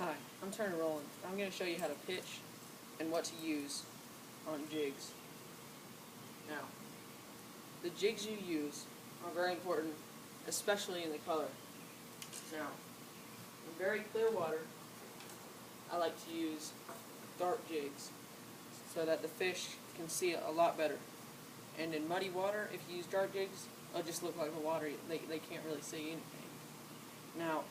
Hi, I'm Turner Rowland. I'm going to show you how to pitch and what to use on jigs. Now, the jigs you use are very important, especially in the color. Now, in very clear water, I like to use dark jigs so that the fish can see it a lot better. And in muddy water, if you use dark jigs, it'll just look like the water. They can't really see anything. Now,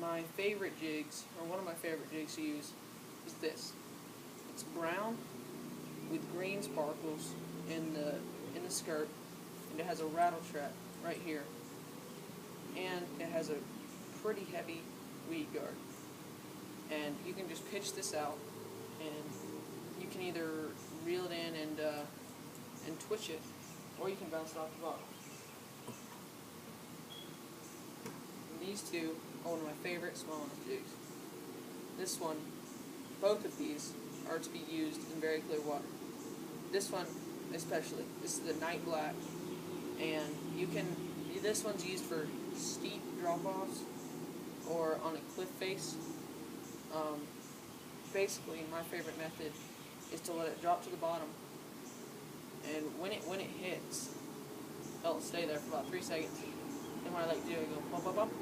my favorite jigs, or one of my favorite jigs to use, is this. It's brown with green sparkles in the skirt, and it has a rattle trap right here, and it has a pretty heavy weed guard. And you can just pitch this out, and you can either reel it in and twitch it, or you can bounce it off the bottom. And these two are one of my favorite smallmouth jigs. This one, both of these are to be used in very clear water. This one especially. This is the night black, and this one's used for steep drop-offs or on a cliff face. Basically, my favorite method is to let it drop to the bottom, and when it hits, it'll stay there for about 3 seconds. Then what I like to do, I go bump, bump, bump,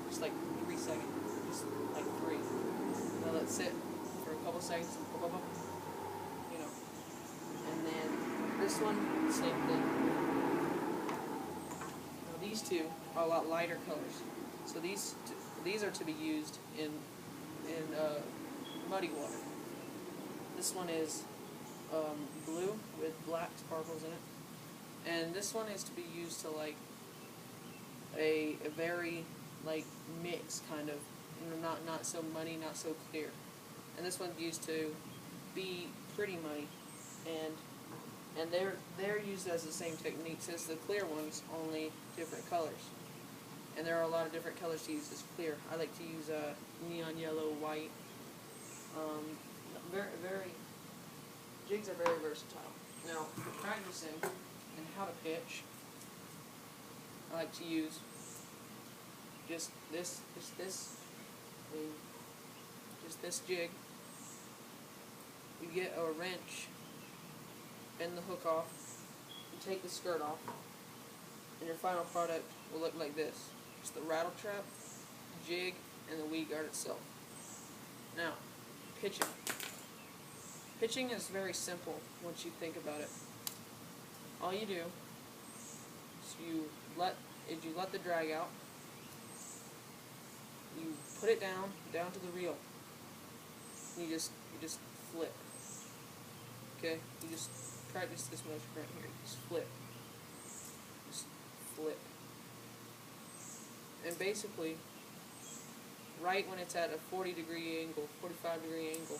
just like 3 seconds, just like 3. And then let it sit for a couple seconds, bump, bump, bump, you know. And then this one, same thing. Now these two are a lot lighter colors, so these are to be used in muddy water. This one is blue with black sparkles in it, and this one is to be used to like a very like mix kind of, not so muddy, not so clear. And this one's used to be pretty muddy, and they're used as the same techniques as the clear ones, only different colors. And there are a lot of different colors to use as clear. I like to use neon yellow, white. Jigs are very versatile. Now, for practicing and how to pitch, I like to use just this jig. You get a wrench, bend the hook off, you take the skirt off, and your final product will look like this. It's the rattle trap, jig, and the weed guard itself. Now, pitching. Pitching is very simple once you think about it. All you do is you let the drag out, you put it down to the reel, and you just flip. Okay? You just practice this motion right here. Just flip. Just flip. And basically, right when it's at a 40-degree angle, 45-degree angle,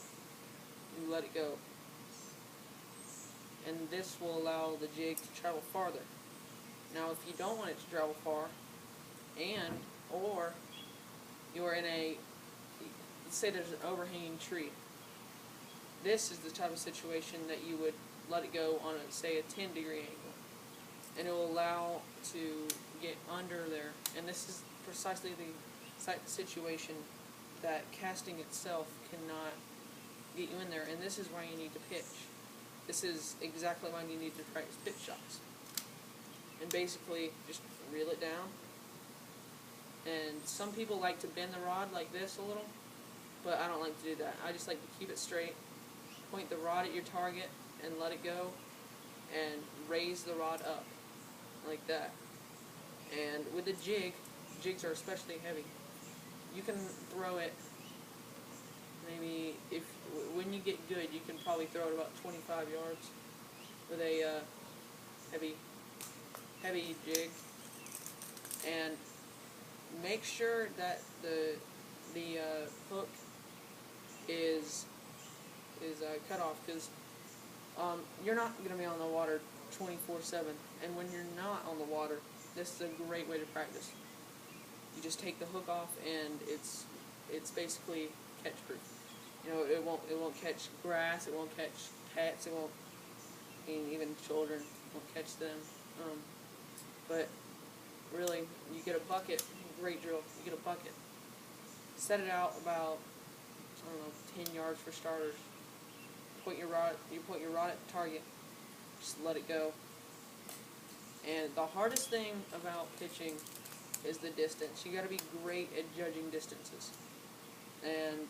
you let it go. And this will allow the jig to travel farther. Now, if you don't want it to travel far, or you're in let's say there's an overhanging tree, this is the type of situation that you would let it go on, say, a 10-degree angle. And it will allow to get under there. And this is precisely the situation that casting itself cannot get you in there. And this is why you need to pitch. This is exactly why you need to practice pitch shots. And basically, just reel it down. And some people like to bend the rod like this a little, but I don't like to do that. I just like to keep it straight, point the rod at your target, and let it go, and raise the rod up, like that. And with the jigs are especially heavy. You can throw it, maybe, when you get good, you can probably throw it about 25 yards with a heavy jig. And make sure that the hook is cut off, because you're not going to be on the water 24/7, and when you're not on the water, this is a great way to practice. You just take the hook off, and it's basically catch proof. You know, it won't catch grass, it won't catch pets, it won't, even children won't catch them. But really, you get a bucket, great drill. You get a bucket, set it out about I don't know, 10 yards for starters. You point your rod at the target, just let it go. And the hardest thing about pitching is the distance. You got to be great at judging distances, and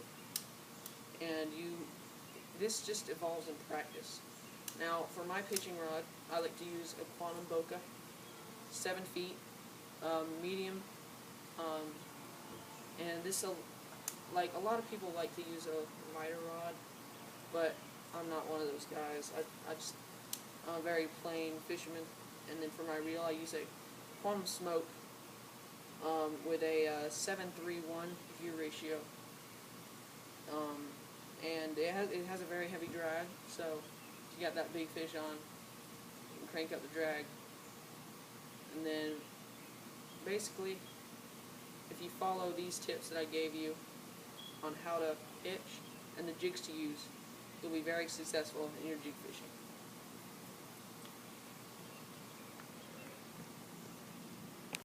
this just evolves in practice. Now, for my pitching rod, I like to use a Quantum Bokeh, 7 feet, medium, and this, like a lot of people like to use a lighter rod, but I'm not one of those guys. I'm a very plain fisherman. And then for my reel, I use a Quantum Smoke with a 7:3:1 gear ratio. And it has a very heavy drag, so if you got that big fish on, you can crank up the drag. And then basically, if you follow these tips that I gave you on how to pitch and the jigs to use, you'll be very successful in your jig fishing.